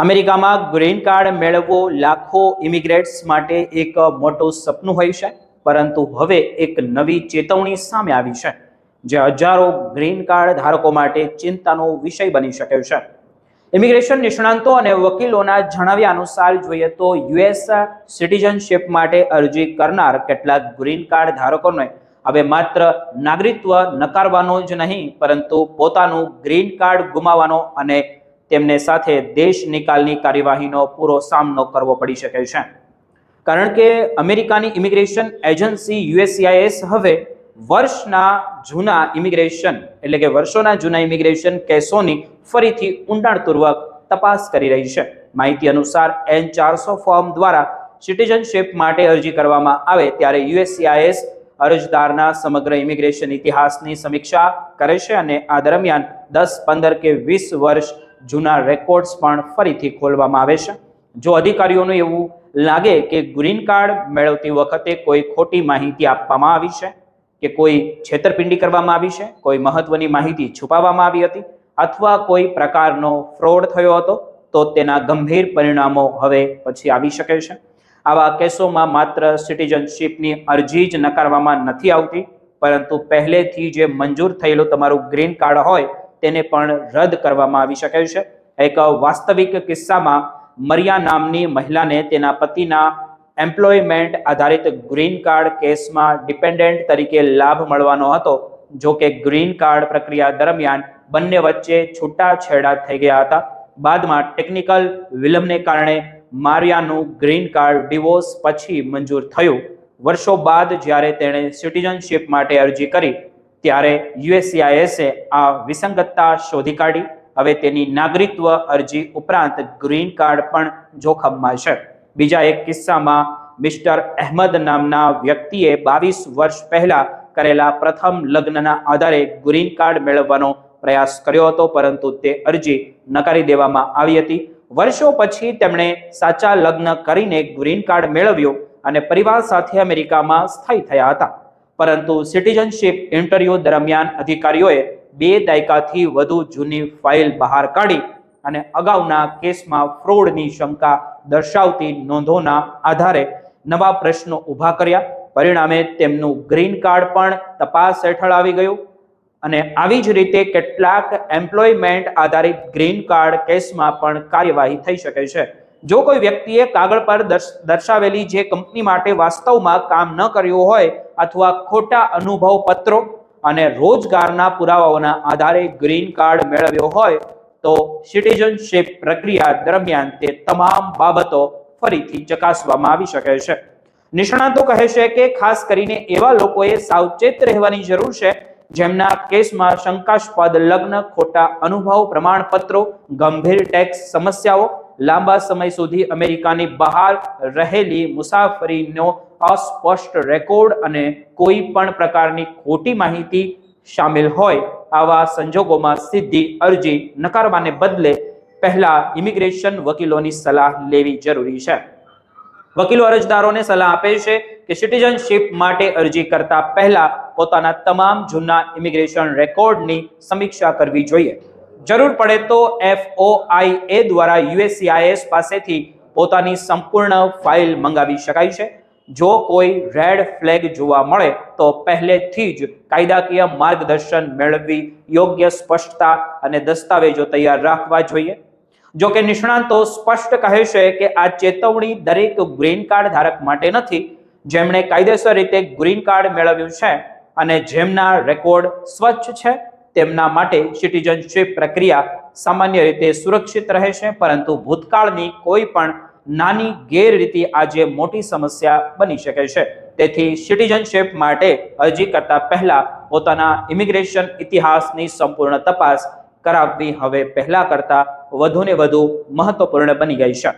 અમેરિકામાં green card મેળવવો લાખો ઇમિગ્રેટ્સ માટે એક મોટું સપનું હોય છે, પરંતુ હવે એક નવી ચેતવણી સામે આવી છે, જે હજારો ગ્રીન કાર્ડ ધારકો માટે ચિંતાનો વિષય બની શકે છે. ઇમિગ્રેશન નિષ્ણાંતો અને વકીલોના જણાવ્યા અનુસાર જોઈએ તો યુએસ સિટીઝનશિપ માટે અરજી કરનાર કેટલાક ગ્રીન કાર્ડ ધારકોને હવે માત્ર નાગરિકત્વ નકારવાનો જ નહીં, પરંતુ પોતાનું ગ્રીન કાર્ડ ગુમાવવાનો અને તેમને સાથે દેશ નિકાલની કાર્યવાહીનો પૂરો સામનો કરવો પડી શકે છે. કારણ કે અમેરિકાની ઇમિગ્રેશન એજન્સી યુએસસીઆઈએસ હવે વર્ષોના જૂના ઇમિગ્રેશન કેસોની ફરીથી ઊંડાણપૂર્વક તપાસ કરી રહી છે. માહિતી અનુસાર N-400 ફોર્મ દ્વારા સિટીઝનશિપ માટે અરજી કરવામાં આવે ત્યારે યુએસસીઆઈએસ અરજદારના સમગ્ર ઇમિગ્રેશન ઇતિહાસની સમીક્ષા કરે છે અને આ દરમિયાન 10, 15 કે 20 વર્ષ જૂના રેકોર્ડ્સ પણ ફરીથી ખોલવામાં આવે છે. જો અધિકારીઓને એવું લાગે કે ગ્રીન કાર્ડ મેળવતી વખતે કોઈ ખોટી માહિતી આપવામાં આવી છે કે કોઈ છેતરપિંડી કરવામાં આવી છે, કોઈ મહત્વની માહિતી છુપાવવામાં આવી હતી અથવા કોઈ પ્રકારનો ફ્રોડ થયો હતો, તો તેના ગંભીર પરિણામો હવે પછી આવી શકે છે. આવા કેસોમાં માત્ર સિટીઝનશિપની અરજી જ નકારવામાં નથી આવતી, પરંતુ પહેલેથી જે મંજૂર થયેલું તમારું ગ્રીન કાર્ડ હોય તેને પણ રદ કરવામાં આવી શકે છે. એક વાસ્તવિક કિસ્સામાં મરિયા નામની મહિલાને તેના પતિના એમ્પ્લોયમેન્ટ આધારિત ગ્રીન કાર્ડ કેસમાં ડિપેન્ડન્ટ તરીકે લાભ મળવાનો હતો. જો કે ગ્રીન કાર્ડ પ્રક્રિયા દરમિયાન બંને વચ્ચે છૂટાછેડા થઈ ગયા હતા. બાદમાં ટેકનિકલ વિલંબને કારણે મારિયાનું ગ્રીન કાર્ડ ડિવોર્સ પછી મંજૂર થયું. વર્ષો બાદ જ્યારે તેણે સિટીઝનશિપ માટે અરજી કરી ત્યારે યુએસસીઆઈએસે આ વિસંગતતા શોધી કાઢી. હવે તેની નાગરિકત્વ અરજી ઉપરાંત ગ્રીન કાર્ડ પણ જોખમમાં છે. બીજા એક કિસ્સામાં મિસ્ટર અહેમદ નામના વ્યક્તિએ 22 વર્ષ પહેલા કરેલા પ્રથમ લગ્નના આધારે ગ્રીન કાર્ડ મેળવવાનો પ્રયાસ કર્યો હતો, પરંતુ તે અરજી નકારી દેવામાં આવી હતી. વર્ષો પછી તેમણે સાચા લગ્ન કરીને ગ્રીન કાર્ડ મેળવ્યો અને પરિવાર સાથે અમેરિકામાં સ્થાયી થયા હતા. પરંતુ સિટીઝનશિપ ઇન્ટરવ્યૂ દરમિયાન અધિકારીઓએ 2 દાયકાથી વધુ જૂની ફાઇલ બહાર કાઢી અને અગાઉના કેસમાં ફ્રોડની શંકા દર્શાવતી નોંધોના આધારે નવા પ્રશ્નો ઊભા કર્યા. પરિણામે તેમનું ગ્રીન કાર્ડ પણ તપાસ હેઠળ આવી ગયું અને આવી જ રીતે કેટલાક એમ્પ્લોયમેન્ટ આધારિત ગ્રીન કાર્ડ કેસમાં પણ કાર્યવાહી થઈ શકે છે. જો કોઈ વ્યક્તિએ કાગળ પર દર્શાવેલી જે કંપની માટે વાસ્તવમાં કામ ન કર્યું હોય અથવા ખોટા અનુભવ પત્રો અને રોજગારના પુરાવાઓના આધારે ગ્રીન કાર્ડ મેળવ્યો હોય, તો સિટીઝનશિપ પ્રક્રિયા દરમિયાન તે તમામ બાબતો ફરીથી ચકાસવામાં આવી શકે છે. નિષ્ણાતો કહે છે કે ખાસ કરીને એવા લોકોએ સાવચેત રહેવાની જરૂર છે જેમના કેસમાં શંકાસ્પદ લગ્ન, ખોટા અનુભવ પ્રમાણપત્રો, ગંભીર ટેક્સ સમસ્યાઓ, લાંબા સમય સુધી અમેરિકાની બહાર રહેલી મુસાફરીનો અસ્પષ્ટ રેકોર્ડ અને કોઈ પણ પ્રકારની ખોટી માહિતી શામેલ હોય. આવા સંજોગોમાં સીધી અરજી નકારવાને બદલે પહેલા ઇમિગ્રેશન વકીલોની સલાહ લેવી જરૂરી છે. વકીલો અરજદારોને સલાહ આપે છે કે સિટીઝનશિપ માટે અરજી કરતા પહેલા પોતાના તમામ જૂના ઇમિગ્રેશન રેકોર્ડની સમીક્ષા કરવી જોઈએ. જરૂર પડે તો FOIA દ્વારા યુએસસીઆઈએસ પાસેથી પોતાની સંપૂર્ણ ફાઇલ મંગાવી શકાય છે. જો કોઈ રેડ ફ્લેગ જોવા મળે તો પહેલેથી જ કાયદાકીય માર્ગદર્શન મેળવવી, યોગ્ય સ્પષ્ટતા અને દસ્તાવેજો તૈયાર રાખવા જોઈએ. જો કે નિષ્ણાંતો સ્પષ્ટ કહે છે કે આ ચેતવણી દરેક ગ્રીન કાર્ડ ધારક માટે નથી. જેમણે કાયદેસર રીતે ગ્રીન કાર્ડ મેળવ્યું છે અને જેમના રેકોર્ડ સ્વચ્છ છે તેમના માટે સિટીઝનશિપ પ્રક્રિયા સામાન્ય રીતે સુરક્ષિત રહે છે, પરંતુ ભૂતકાળની કોઈ પણ નાની ગેરરીતિ આજે મોટી સમસ્યા બની શકે છે. તેથી સિટીઝનશિપ માટે અરજી કરતા પહેલા પોતાના ઇમિગ્રેશન ઇતિહાસની સંપૂર્ણ તપાસ કરાવવી હવે પહેલા કરતા વધુને વધુ મહત્વપૂર્ણ બની ગઈ છે.